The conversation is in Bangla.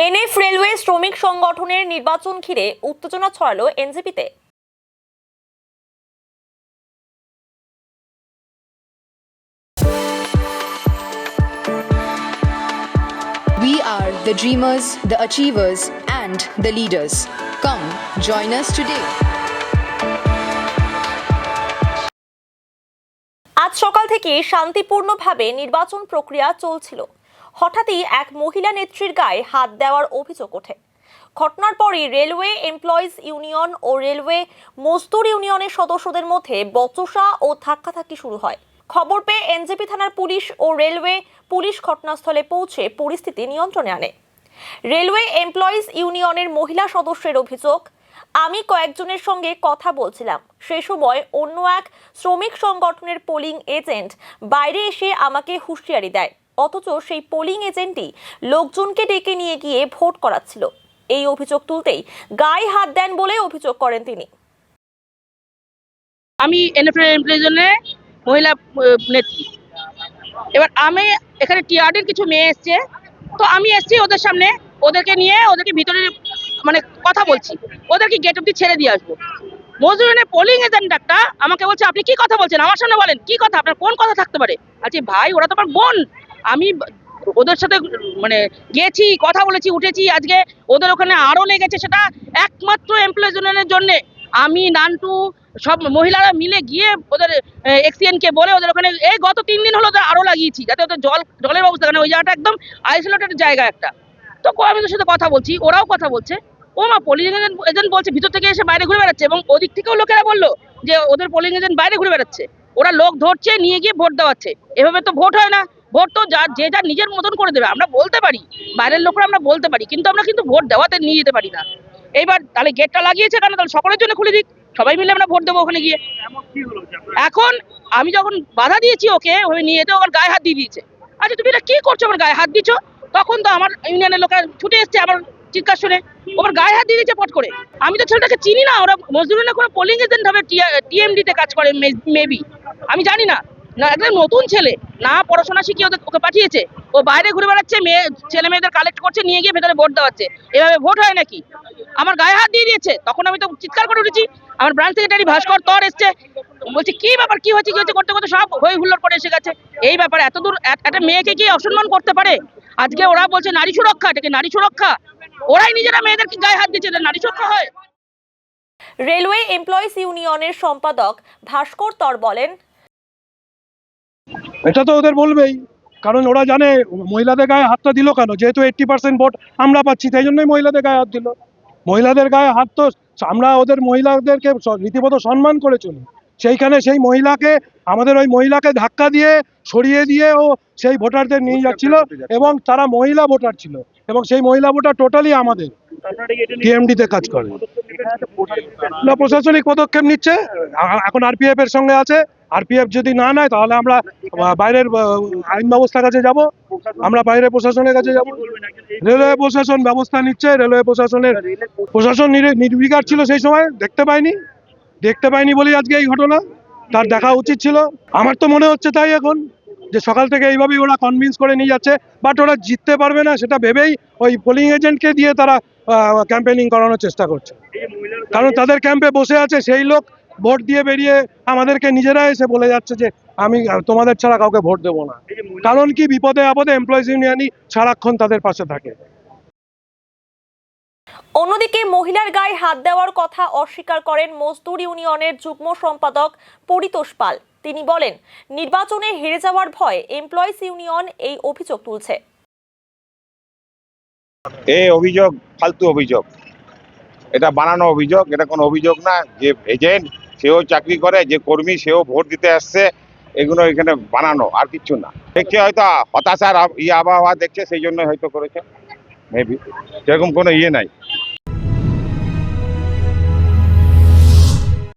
এনএফ রেলওয়ে শ্রমিক সংগঠনের নির্বাচন ঘিরে উত্তেজনা ছড়ালো এনজেপিতে। We are the dreamers, the achievers, and the leaders. Come, join us today. আজ সকাল থেকে শান্তিপূর্ণভাবে নির্বাচন প্রক্রিয়া চলছিল। হঠাৎই এক মহিলা নেত্রীর গায়ে হাত দেওয়ার অভিযোগ ওঠে। ঘটনার পরই রেলওয়ে এমপ্লয়িজ ইউনিয়ন ও রেলওয়ে মজদুর ইউনিয়নের সদস্যদের মধ্যে বচসা ও ধাক্কাধাক্কি শুরু হয়। খবর পেয়ে এনজেপি থানার পুলিশ ও রেলওয়ে পুলিশ ঘটনাস্থলে পৌঁছে পরিস্থিতি নিয়ন্ত্রণে আনে। রেলওয়ে এমপ্লয়িজ ইউনিয়নের মহিলা সদস্যের অভিযোগ, আমি কয়েকজনের সঙ্গে কথা বলছিলাম, সেই সময় অন্য এক শ্রমিক সংগঠনের পোলিং এজেন্ট বাইরে এসে আমাকে হুঁশিয়ারি দেয়, অথচ সেই পোলিং এজেন্টই লোকজনকে ডেকে নিয়ে গিয়ে ভোট করাচ্ছিল। এই অভিযোগ তুলতেই গায়ে হাত দেন বলে অভিযোগ করেন তিনি। আমি এনএফএর মহিলা নেত্রী। এবার আমি এখানে টিআরডির কিছু মেয়ে এসছে, তো আমি এসছি ওদের সামনে, ওদেরকে নিয়ে ওদেরকে ভিতরে মানে কথা বলছি, ওদেরকে গেট অব্দি ছেড়ে দিয়ে আসবো। মজুরিনের পোলিং এজেন্ট একটা আমাকে বলছে, আপনি কি কথা বলছেন, আমার সামনে বলেন কি কথা, আপনার কোন কথা থাকতে পারে। আচ্ছা ভাই, ওরা তো আমার বোন, আমি ওদের সাথে মানে গেছি, কথা বলেছি, উঠেছি। আজকে ওদের ওখানে আরো লেগেছে, সেটা একমাত্র এমপ্লয়িজ ইউনিয়নের জন্য। আমি নান্টু সব মহিলারা মিলে গিয়ে ওদের এক্সিএন কে বলে ওদের ওখানে এই গত 3 দিন হলো আরো লাগিয়েছি, যাতে ওদের জলের ব্যবস্থা, কারণ ওই জায়গাটা একদম আইসোলেটেড জায়গা একটা। তো আমি ওদের সাথে কথা বলছি, ওরাও কথা বলছে। ও মা, পোলিং এজেন্ট বলছে ভিতর থেকে এসে বাইরে ঘুরে বেড়াচ্ছে, এবং ওদিক থেকেও লোকেরা বললো যে ওদের পোলিং এজেন্ট বাইরে ঘুরে বেড়াচ্ছে, ওরা লোক ধরছে নিয়ে গিয়ে ভোট দেওয়াচ্ছে। এভাবে তো ভোট হয় না। ভোট তো যে যার নিজের মতন করে দেবে। আমরা বলতে পারি, বাইরের লোকরা আমরা বলতে পারি, কিন্তু আমরা কিন্তু ভোট দেওয়াতে নিয়ে যেতে পারি না। এইবার তাহলে গেটটা লাগিয়েছে কেন, তাহলে সকলের জন্য খুলে দিক, সবাই মিলে আমরা ভোট দেবো ওখানে গিয়ে। এখন আমি যখন বাধা দিয়েছি ওকে ওখানে নিয়ে যেতে, ওর গায়ে হাত দিয়ে দিয়েছে। আচ্ছা তুমি এটা কি করছো, আমার গায়ে হাত দিচ্ছ? তখন তো আমার ইউনিয়নের লোকেরা ছুটে এসছে আমার চিৎকার শুনে, ওর গায়ে হাত দিয়ে দিয়েছে পট করে। আমি তো ছেলেটাকে চিনি না, ওরা মজদুরি না করে পোলিং এজেন্ট হবে, টিএমডি তে কাজ করে মেবি, আমি জানি না। না, একটা নতুন ছেলে, না পড়াশোনা শিখিয়ে ওকে পাঠিয়েছে, ও বাইরে ঘুরে বেড়াচ্ছে, ছেলে মেয়েদের কালেক্ট করছে, নিয়ে গিয়ে ভেতরে ভোট দেওয়াচ্ছে। এভাবে ভোট হয় নাকি? আমার গায়ে হাত দিয়ে দিয়েছে, তখন আমি তো চিৎকার করে উঠেছি। আমার ব্রাঞ্চ সেক্রেটারি ভাস্কর তর এসছে, বলছে কি ব্যাপার, কি হয়েছে, কি হয়েছে করতে করতে সব হই হুল্লোড় করে এসে গেছে। এই ব্যাপারে এত দূর একটা মেয়েকে কি অসম্মান করতে পারে? আজকে ওরা বলছে নারী সুরক্ষা, এটাকে নারী সুরক্ষা? ওরাই নিজেরা মেয়েদেরকে গায়ে হাত দিচ্ছে, নারী সুরক্ষা হয়? রেলওয়ে এমপ্লয়িজ ইউনিয়নের সম্পাদক ভাস্কর তর বলেন, এটা তো ওদের বলবেই, কারণ ওরা জানে মহিলাদের গায়ে হাতটা দিল কেন, যেহেতু 80% ভোট আমরা পাচ্ছি, তাই জন্যই মহিলাদের গায়ে হাত দিল। মহিলাদের গায়ে হাত তো আমরা ওদের মহিলাদেরকে রীতিমতো সম্মান করে চলি, সেইখানে সেই মহিলাকে, আমাদের ওই মহিলাকে ধাক্কা দিয়ে সরিয়ে দিয়ে ও সেই ভোটারদের নিয়ে যাচ্ছিল, এবং তারা মহিলা ভোটার ছিল, এবং সেই মহিলা ভোটার টোটালি আমাদের টিএমডিতে কাজ করে। না, প্রশাসনিক পদক্ষেপ নিচ্ছে, এখন আরপিএফ এর সঙ্গে আছে। আরপিএফ যদি না নেয় তাহলে আমরা বাইরের আইন ব্যবস্থার কাছে যাব, আমরা বাইরের প্রশাসনের কাছে যাব। রেলওয়ে প্রশাসন ব্যবস্থা নিচ্ছে, রেলওয়ে প্রশাসন নির্বিকার ছিল সেই সময়, দেখতে পাইনি বলেই আজকে এই ঘটনা। তার দেখা উচিত ছিল। আমার তো মনে হচ্ছে তাই এখন, যে সকাল থেকে এইভাবেই ওরা কনভিন্স করে নিয়ে যাচ্ছে, বাট ওরা জিততে পারবে না সেটা ভেবেই ওই পোলিং এজেন্টকে দিয়ে তারা ক্যাম্পেনিং করানোর চেষ্টা করছে। কারণ তাদের ক্যাম্পে বসে আছে সেই লোক ভোট দিয়ে বেরিয়ে আমাদেরকে নিজেরা এসে বলে যাচ্ছে যে আমি তোমাদের ছাড়া কাউকে ভোট দেবো না। কারণ কি, বিপদে আপদে এমপ্লয়িজ ইউনিয়নই সারাক্ষণ তাদের পাশে থাকে। অন্যদিকে মহিলার গায়ে হাত দেওয়ার কথা অস্বীকার করেন মজদুর ইউনিয়নের যুগ্ম সম্পাদক পরিতোষ পাল। তিনি বলেন, নির্বাচনে হেরে যাওয়ার ভয়ে এমপ্লয়িজ ইউনিয়ন এই অভিযোগ তুলছে। এই অভিযোগ ফালতু অভিযোগ, এটা বানানো অভিযোগ, এটা কোনো অভিযোগ না। যে এজেন্ট সেও চাকরি করে, যে কর্মী সেও ভোট দিতে আসছে, এগুলো এখানে বানানো, আর কিছু না। দেখছে হয়তো হতাশার আবহাওয়া দেখছে, সেই জন্য হয়তো করেছে মেবি, সেরকম কোনো ইয়ে নাই।